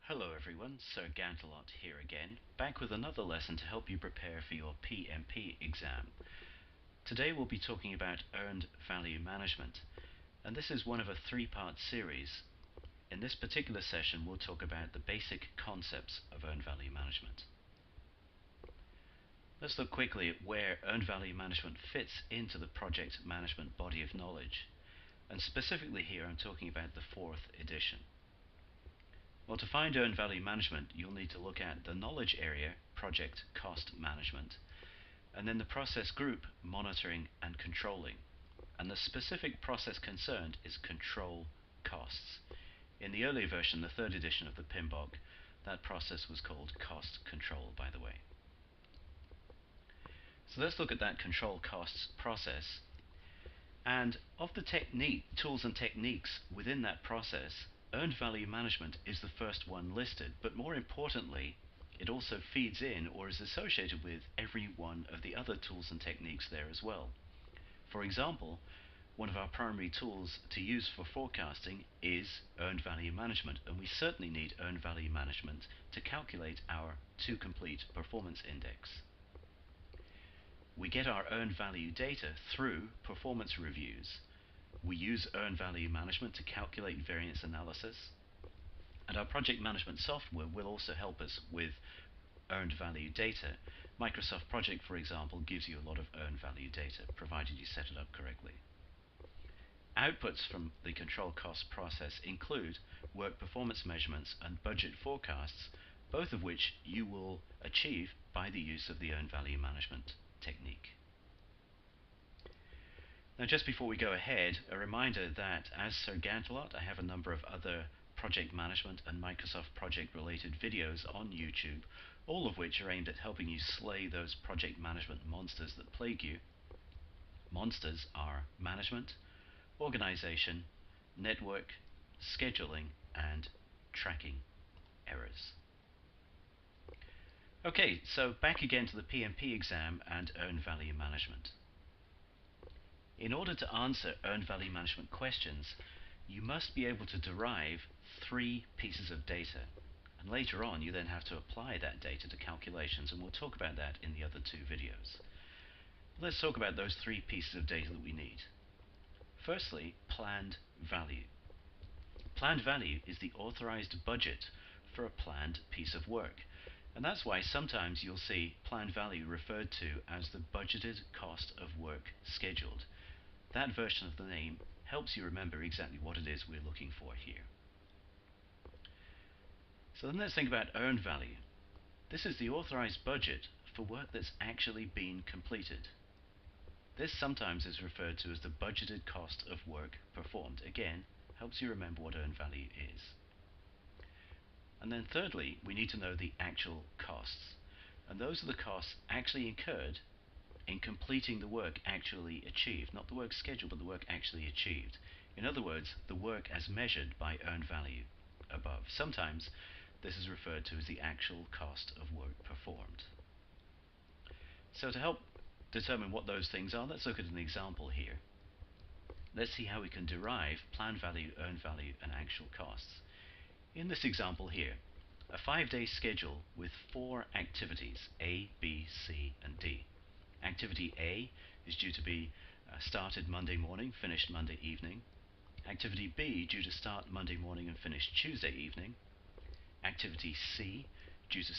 Hello everyone, Sir Gantalot here again, back with another lesson to help you prepare for your PMP exam. Today we'll be talking about Earned Value Management, and this is one of a three-part series. In this particular session we'll talk about the basic concepts of Earned Value Management. Let's look quickly at where Earned Value Management fits into the project management body of knowledge, and specifically here I'm talking about the 4th edition. Well, to find Earned Value Management, you'll need to look at the knowledge area, Project Cost Management, and then the process group, Monitoring and Controlling. And the specific process concerned is Control Costs. In the earlier version, the 3rd edition of the PMBOK, that process was called Cost Control, by the way. So let's look at that Control Costs process. And of the tools and techniques within that process, Earned Value Management is the first one listed, but more importantly, it also feeds in or is associated with every one of the other tools and techniques there as well. For example, one of our primary tools to use for forecasting is Earned Value Management, and we certainly need Earned Value Management to calculate our to-complete performance index. We get our earned value data through performance reviews. We use Earned Value Management to calculate variance analysis, and our project management software will also help us with earned value data. Microsoft Project, for example, gives you a lot of earned value data, provided you set it up correctly. Outputs from the control cost process include work performance measurements and budget forecasts, both of which you will achieve by the use of the Earned Value Management technique. Now, just before we go ahead, a reminder that as Sir Gantalot, I have a number of other project management and Microsoft Project related videos on YouTube, all of which are aimed at helping you slay those project management monsters that plague you. Monsters are management, organization, network, scheduling, and tracking errors. Okay, so back again to the PMP exam and Earned Value Management. In order to answer Earned Value Management questions, you must be able to derive 3 pieces of data. And later on, you then have to apply that data to calculations, and we'll talk about that in the other 2 videos. Let's talk about those 3 pieces of data that we need. Firstly, planned value. Planned value is the authorized budget for a planned piece of work. And that's why sometimes you'll see planned value referred to as the budgeted cost of work scheduled. That version of the name helps you remember exactly what it is we're looking for here. So then let's think about earned value. This is the authorized budget for work that's actually been completed. This sometimes is referred to as the budgeted cost of work performed. Again, helps you remember what earned value is. And then thirdly, we need to know the actual costs. And those are the costs actually incurred in completing the work actually achieved. Not the work scheduled, but the work actually achieved. In other words, the work as measured by earned value above. Sometimes this is referred to as the actual cost of work performed. So to help determine what those things are, let's look at an example here. Let's see how we can derive planned value, earned value, and actual costs. In this example here, a 5-day schedule with 4 activities, A, B, C, and D. Activity A is due to be started Monday morning, finished Monday evening. Activity B due to start Monday morning and finish Tuesday evening. Activity C due to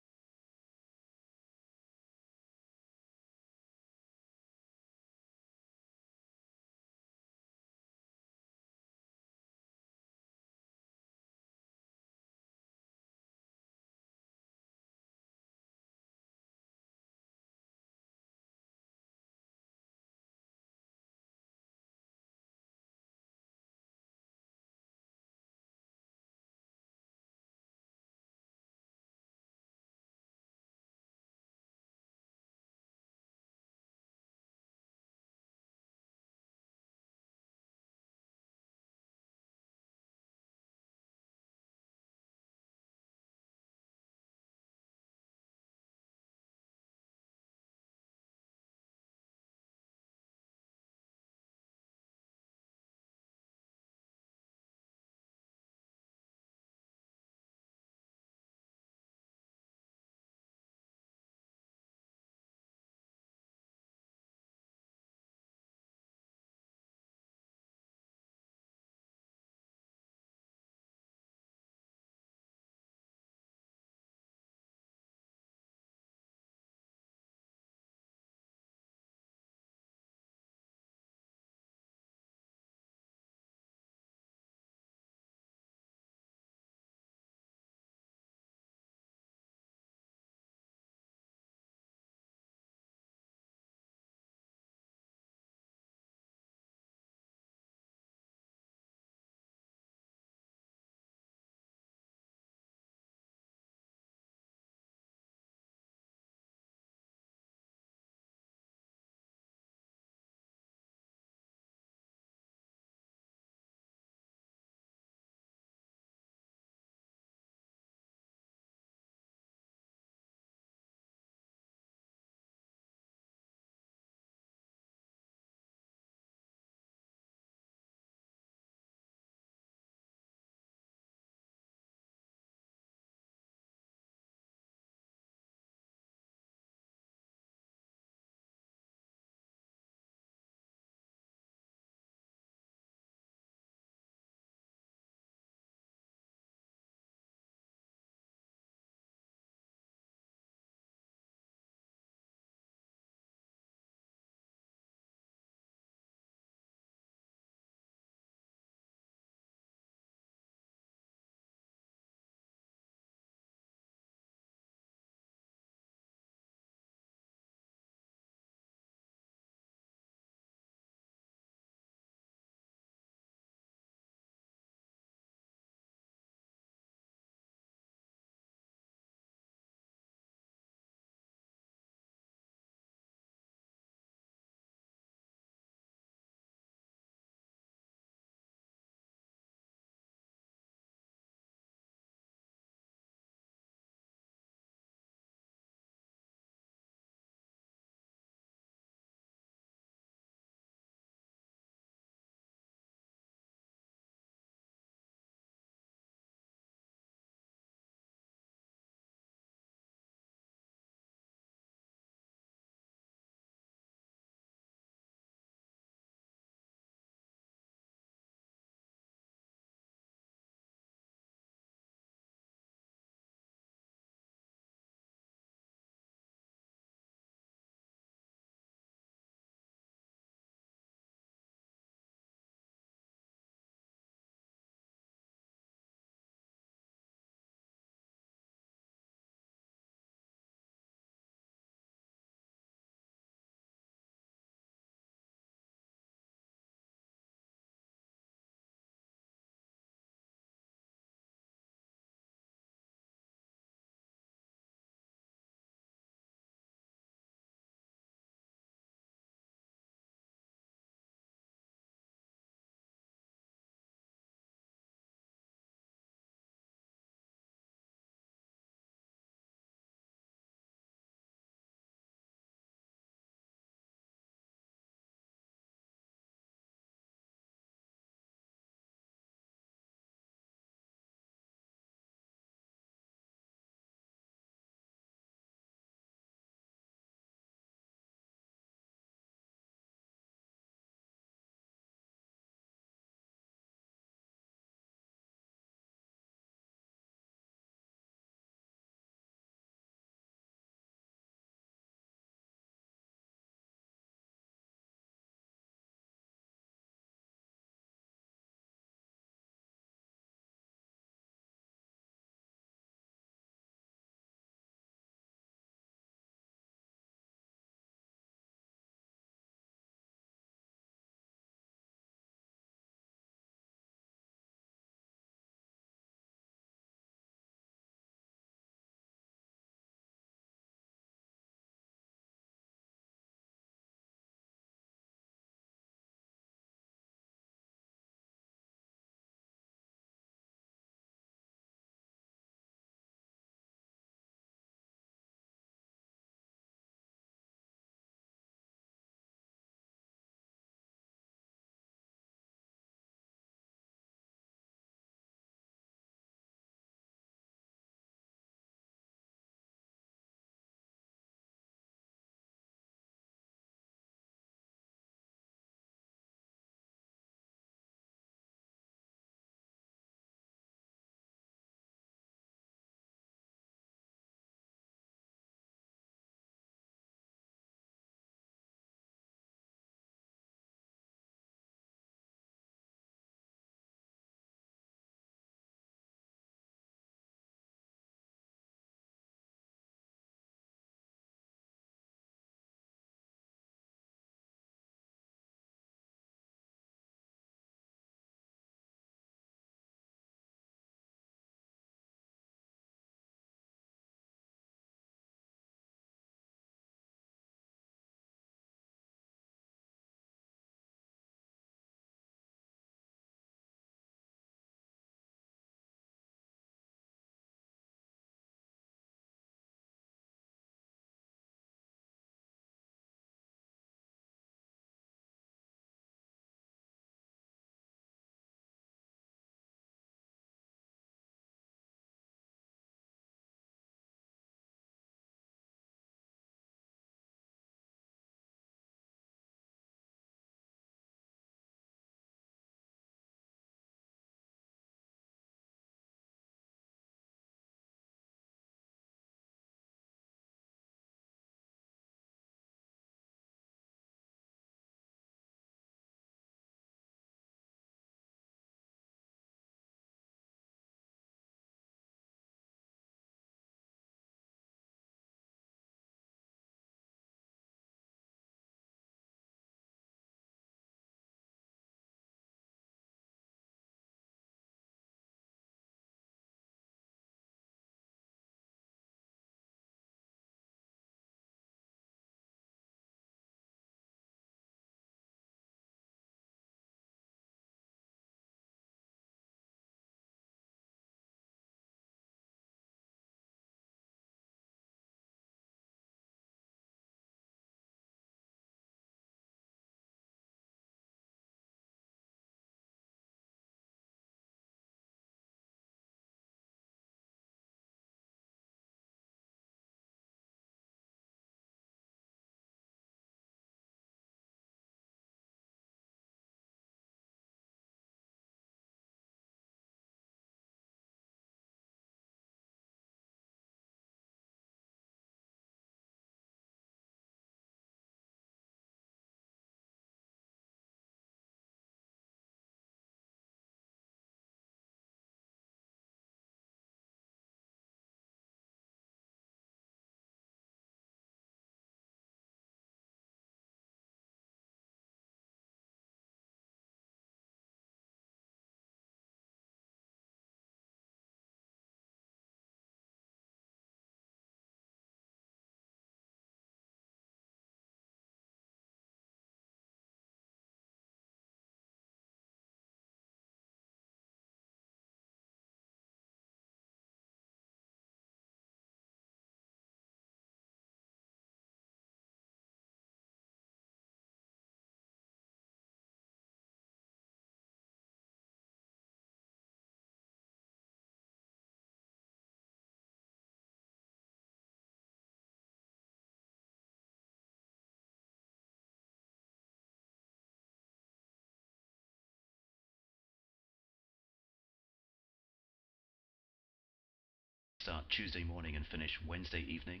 start Tuesday morning and finish Wednesday evening.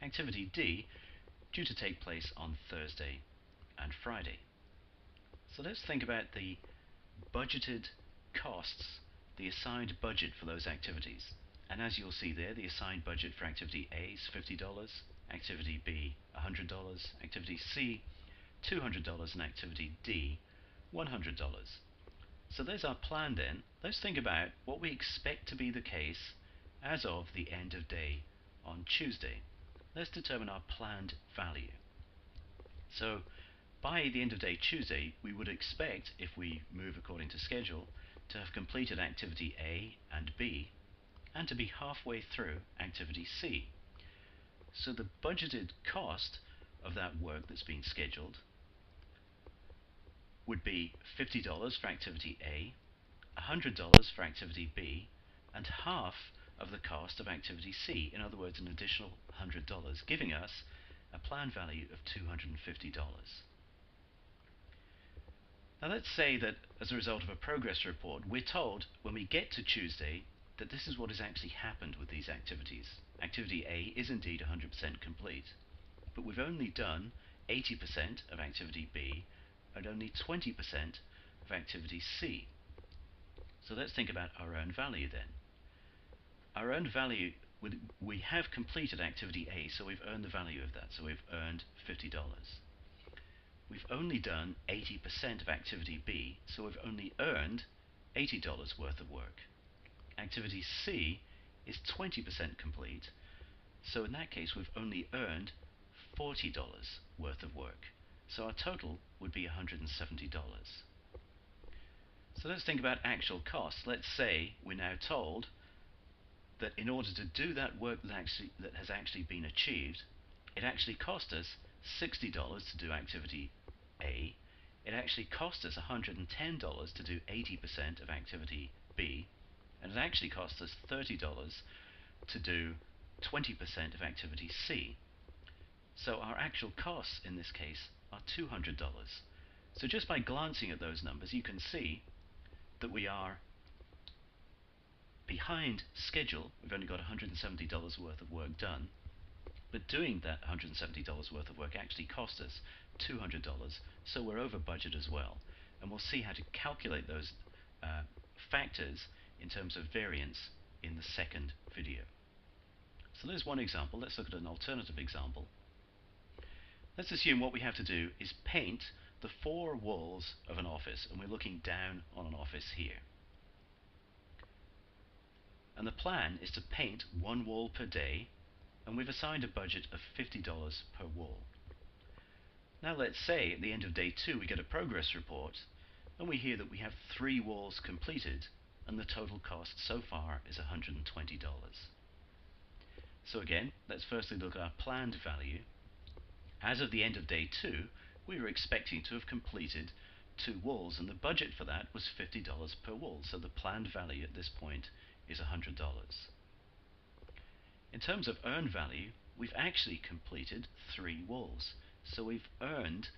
Activity D, due to take place on Thursday and Friday. So let's think about the budgeted costs, the assigned budget for those activities. And as you'll see there, the assigned budget for activity A is $50, activity B $100, activity C $200, and activity D $100. So there's our plan then. Let's think about what we expect to be the case as of the end of day on Tuesday. Let's determine our planned value. So by the end of day Tuesday, we would expect, if we move according to schedule, to have completed activity A and B, and to be halfway through activity C. So the budgeted cost of that work that's been scheduled would be $50 for activity A, $100 for activity B, and half of the cost of activity C. In other words, an additional $100, giving us a planned value of $250. Now let's say that as a result of a progress report, we're told when we get to Tuesday that this is what has actually happened with these activities. Activity A is indeed 100% complete, but we've only done 80% of activity B and only 20% of activity C. So let's think about our earned value then. Our earned value, we have completed activity A, so we've earned the value of that, so we've earned $50. We've only done 80% of activity B, so we've only earned $80 worth of work. Activity C is 20% complete, so in that case we've only earned $40 worth of work. So our total would be $170. So let's think about actual costs. Let's say we're now told that in order to do that work that has actually been achieved, it actually cost us $60 to do activity A, it actually cost us $110 to do 80% of activity B, and it actually cost us $30 to do 20% of activity C. So our actual costs in this case are $200. So just by glancing at those numbers, you can see that we are behind schedule. We've only got $170 worth of work done, but doing that $170 worth of work actually cost us $200, so we're over budget as well. And we'll see how to calculate those factors in terms of variance in the second video. So there's one example. Let's look at an alternative example. Let's assume what we have to do is paint the 4 walls of an office, and we're looking down on an office here. And the plan is to paint 1 wall per day, and we've assigned a budget of $50 per wall. Now let's say at the end of day 2 we get a progress report, and we hear that we have 3 walls completed, and the total cost so far is $120. So again, let's firstly look at our planned value. As of the end of day 2, we were expecting to have completed 2 walls, and the budget for that was $50 per wall, so the planned value at this point is $100. In terms of earned value, we've actually completed 3 walls, so we've earned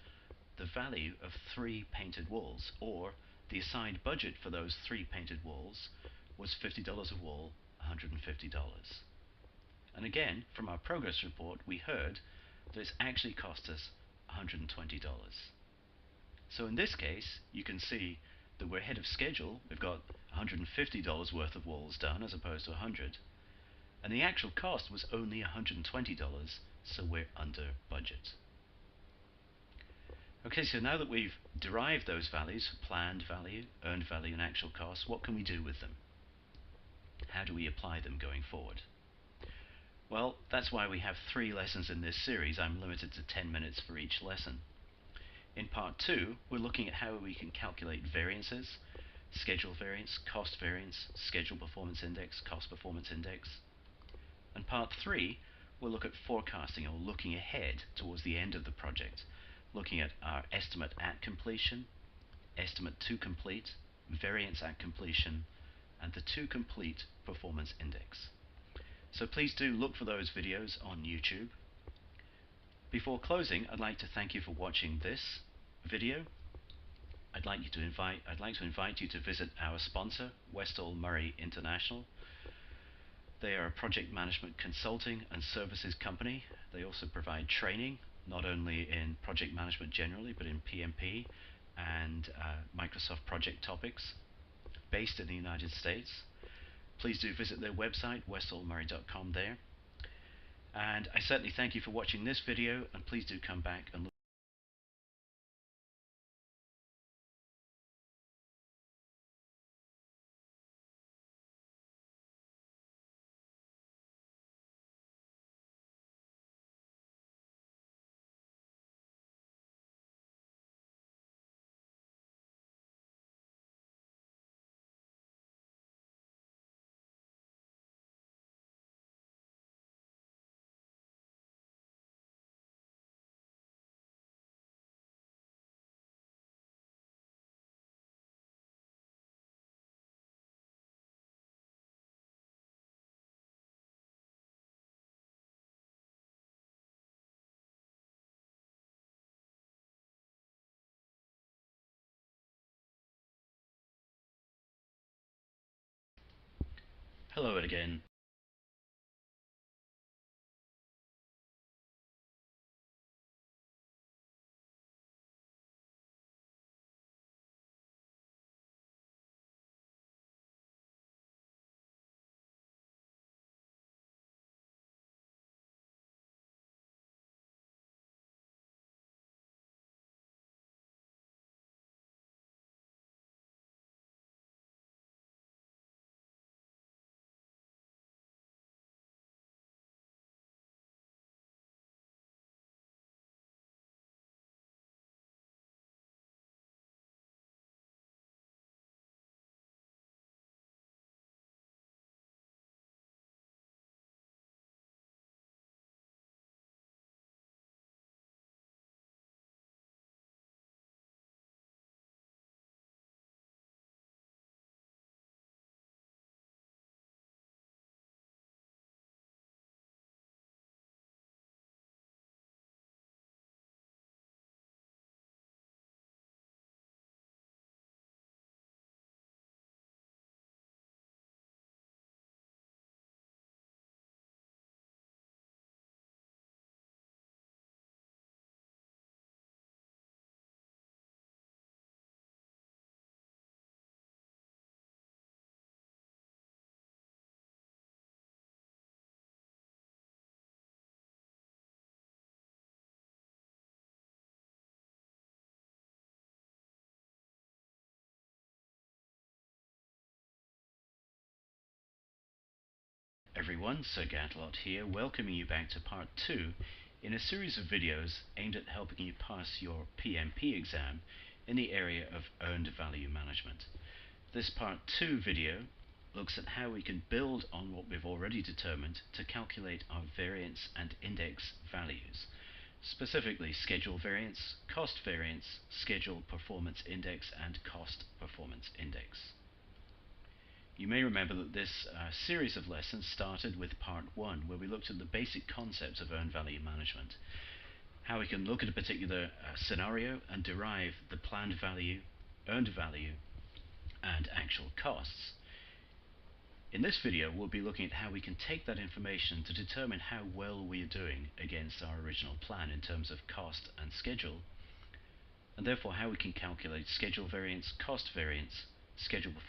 the value of 3 painted walls, or the assigned budget for those 3 painted walls was $50 a wall, $150. And again, from our progress report, we heard that it's actually cost us $120. So in this case, you can see that we're ahead of schedule. We've got $150 worth of walls done as opposed to $100, and the actual cost was only $120, so we're under budget. Okay, so now that we've derived those values, planned value, earned value, and actual cost, what can we do with them? How do we apply them going forward? Well, that's why we have 3 lessons in this series. I'm limited to 10 minutes for each lesson. In part 2, we're looking at how we can calculate variances, schedule variance, cost variance, schedule performance index, cost performance index. And part 3, we'll look at forecasting, or looking ahead towards the end of the project, looking at our estimate at completion, estimate to complete, variance at completion, and the to complete performance index. So please do look for those videos on YouTube. Before closing, I'd like to thank you for watching this video. I'd like to invite you to visit our sponsor, Westall Murray International. They are a project management consulting and services company. They also provide training, not only in project management generally, but in PMP and Microsoft project topics, based in the United States. Please do visit their website, westallmurray.com there. And I certainly thank you for watching this video, and please do come back and look. Hello again. Everyone, Sir Gatlot here, welcoming you back to part 2 in a series of videos aimed at helping you pass your PMP exam in the area of earned value management. This part 2 video looks at how we can build on what we've already determined to calculate our variance and index values, specifically schedule variance, cost variance, schedule performance index, and cost performance index. You may remember that this series of lessons started with part 1, where we looked at the basic concepts of earned value management, how we can look at a particular scenario and derive the planned value, earned value, and actual costs. In this video, we'll be looking at how we can take that information to determine how well we are doing against our original plan in terms of cost and schedule, and therefore how we can calculate schedule variance, cost variance, schedule performance,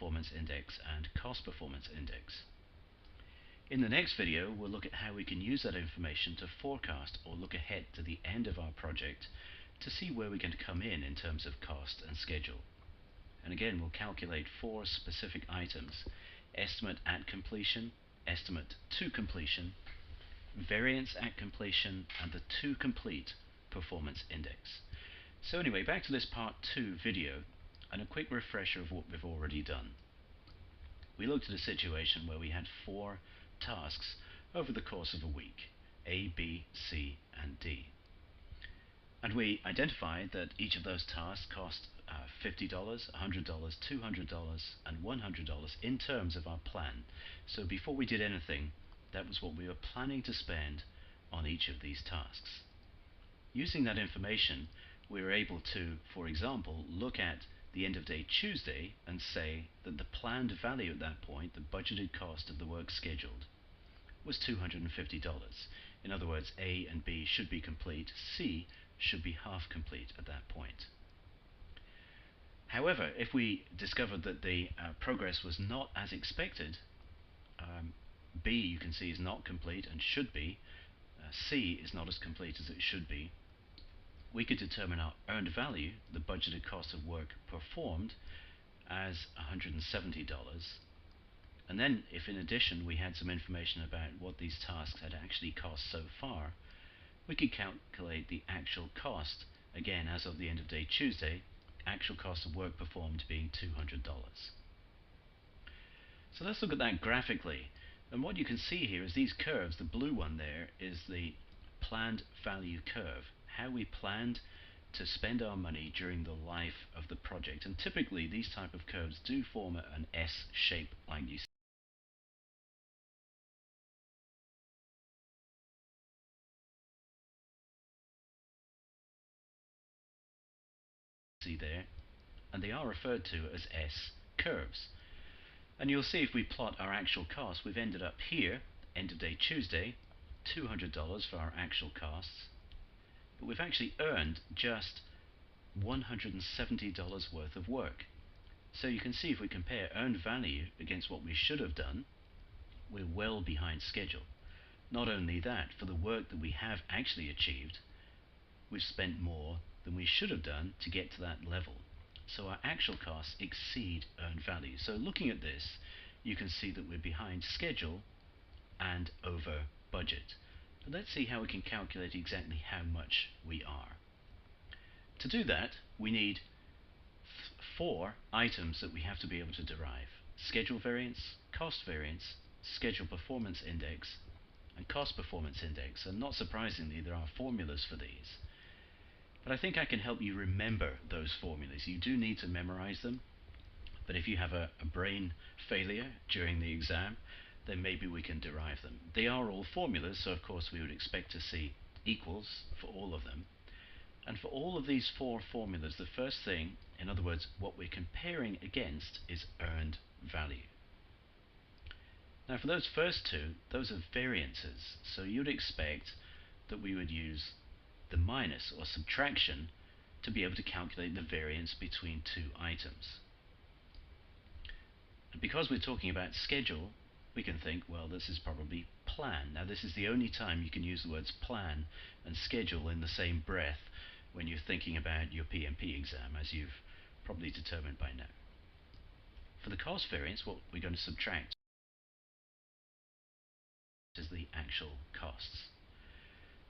performance index and cost performance index. In the next video, we'll look at how we can use that information to forecast or look ahead to the end of our project to see where we can come in terms of cost and schedule. And again, we'll calculate 4 specific items: estimate at completion, estimate to completion, variance at completion, and the to complete performance index. So anyway, back to this part 2 video and a quick refresher of what we've already done. We looked at a situation where we had 4 tasks over the course of a week: A, B, C, and D. And we identified that each of those tasks cost $50, $100, $200, and $100 in terms of our plan. So before we did anything, that was what we were planning to spend on each of these tasks. Using that information, we were able to, for example, look at the end of day Tuesday and say that the planned value at that point, the budgeted cost of the work scheduled, was $250. In other words, A and B should be complete, C should be half complete at that point. However, if we discovered that the progress was not as expected, B, you can see, is not complete and should be, C is not as complete as it should be, we could determine our earned value, the budgeted cost of work performed, as $170. And then, if in addition we had some information about what these tasks had actually cost so far, we could calculate the actual cost, again as of the end of day Tuesday, actual cost of work performed being $200. So let's look at that graphically. And what you can see here is these curves. The blue one there is the planned value curve, how we planned to spend our money during the life of the project. And typically these type of curves do form an S shape like you see there, and they are referred to as S curves. And you'll see if we plot our actual costs, we've ended up here, end of day Tuesday, $200 for our actual costs, but we've actually earned just $170 worth of work. So you can see if we compare earned value against what we should have done, we're well behind schedule. Not only that, for the work that we have actually achieved, we've spent more than we should have done to get to that level. So our actual costs exceed earned value. So looking at this, you can see that we're behind schedule and over budget. But let's see how we can calculate exactly how much we are. To do that, we need 4 items that we have to be able to derive: schedule variance, cost variance, schedule performance index, and cost performance index. And not surprisingly, there are formulas for these. But I think I can help you remember those formulas. You do need to memorize them, but if you have a brain failure during the exam, then maybe we can derive them. They are all formulas, so of course we would expect to see equals for all of them. And for all of these 4 formulas, the first thing, in other words, what we're comparing against, is earned value. Now for those first 2, those are variances, so you'd expect that we would use the minus or subtraction to be able to calculate the variance between 2 items. And because we're talking about schedule, we can think, well, this is probably plan. Now this is the only time you can use the words plan and schedule in the same breath when you're thinking about your PMP exam, as you've probably determined by now. For the cost variance, what we're going to subtract is the actual costs.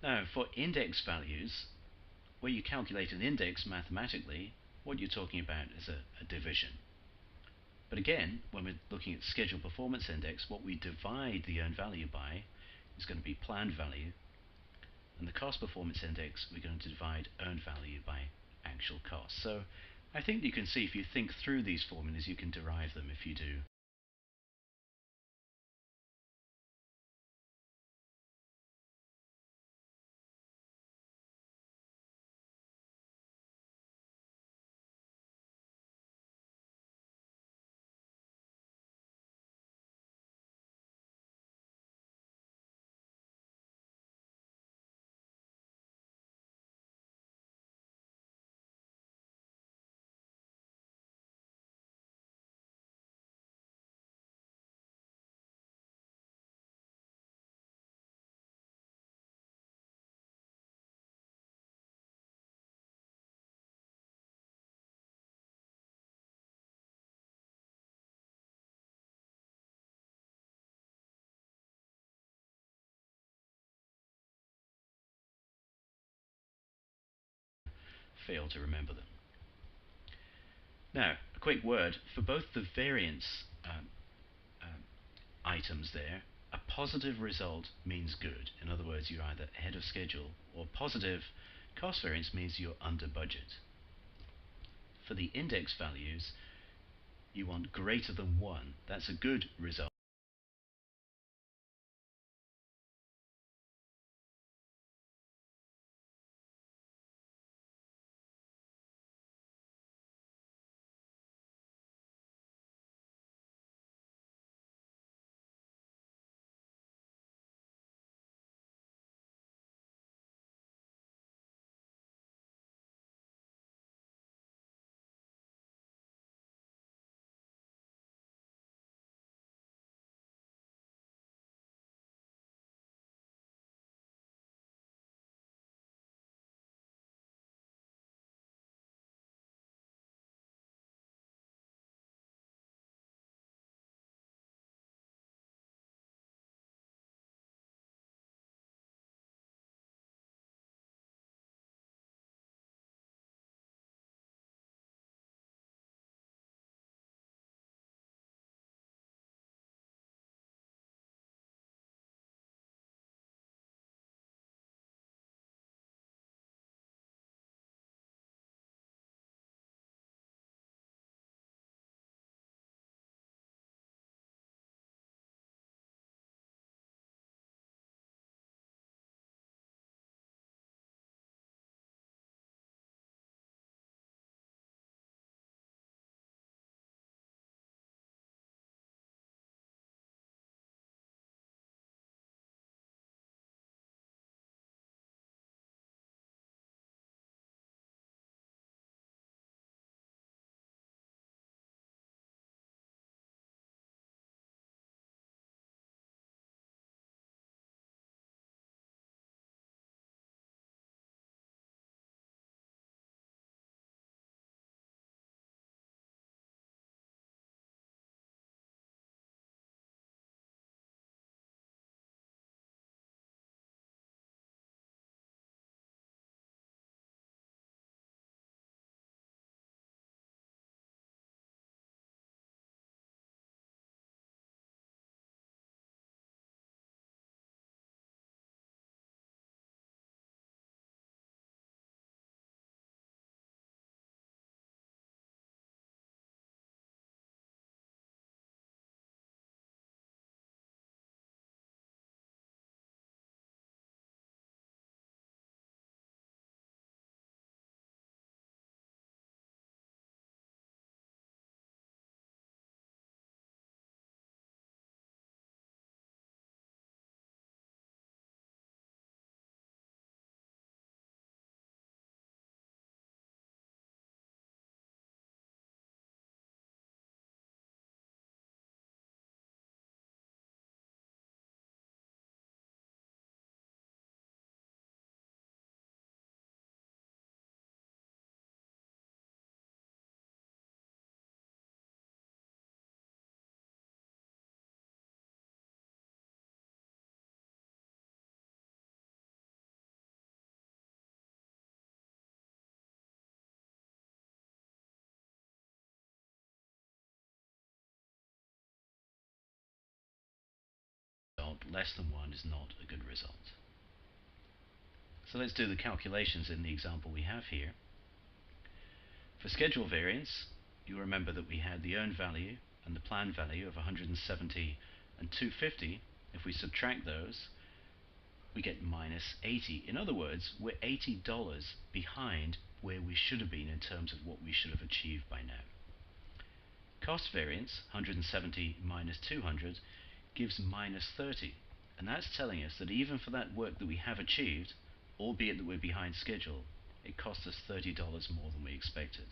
Now for index values, where you calculate an index mathematically, what you're talking about is a division. But again, when we're looking at schedule performance index, what we divide the earned value by is going to be planned value, and the cost performance index, we're going to divide earned value by actual cost. So I think you can see, if you think through these formulas, you can derive them if you do fail to remember them. Now, a quick word for both the variance items there. A positive result means good. In other words, you're either ahead of schedule, or positive cost variance means you're under budget. For the index values, you want greater than 1. That's a good result. Less than 1 is not a good result. So let's do the calculations in the example we have here. For schedule variance, you remember that we had the earned value and the planned value of 170 and 250. If we subtract those, we get minus 80. In other words, we're $80 behind where we should have been in terms of what we should have achieved by now. Cost variance, 170 minus 200, gives minus 30. And that's telling us that even for that work that we have achieved, albeit that we're behind schedule, it cost us $30 more than we expected.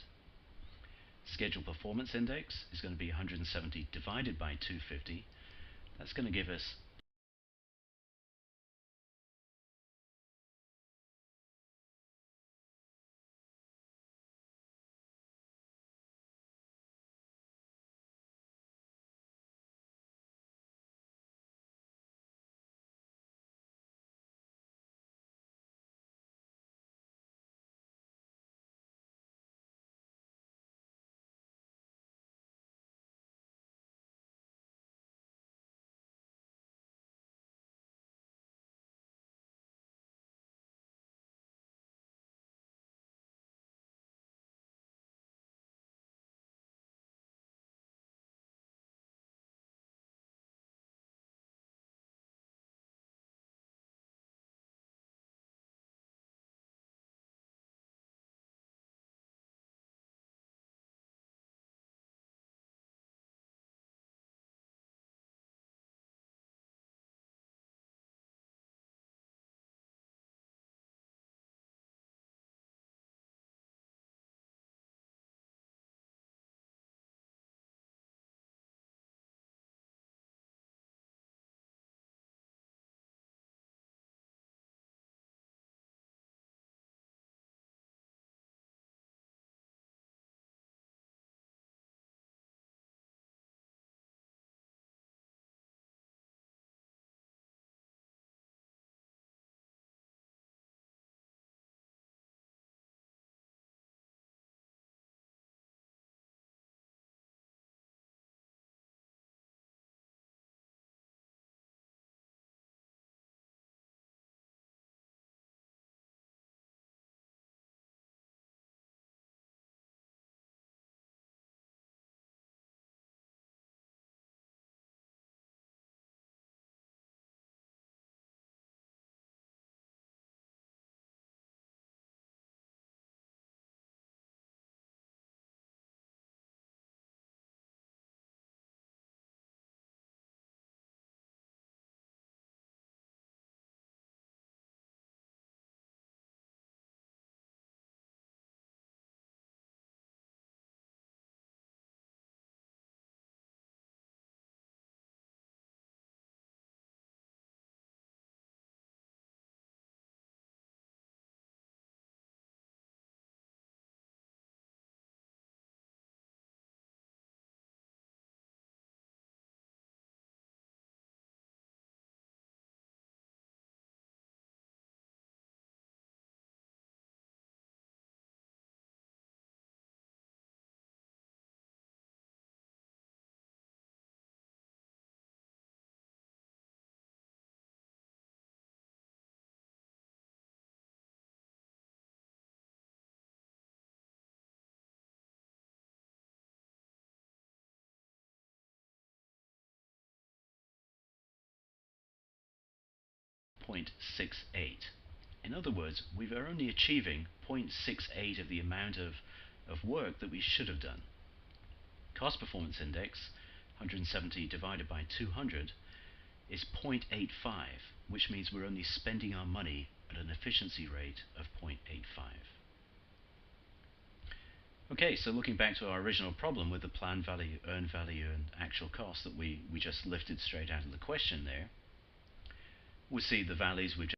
Schedule performance index is going to be 170 divided by 250. That's going to give us 0.68. In other words, we are only achieving 0.68 of the amount of work that we should have done. Cost performance index, 170 divided by 200, is 0.85, which means we're only spending our money at an efficiency rate of 0.85. Okay, so looking back to our original problem with the planned value, earned value, and actual cost that we just lifted straight out of the question there, we see the values we've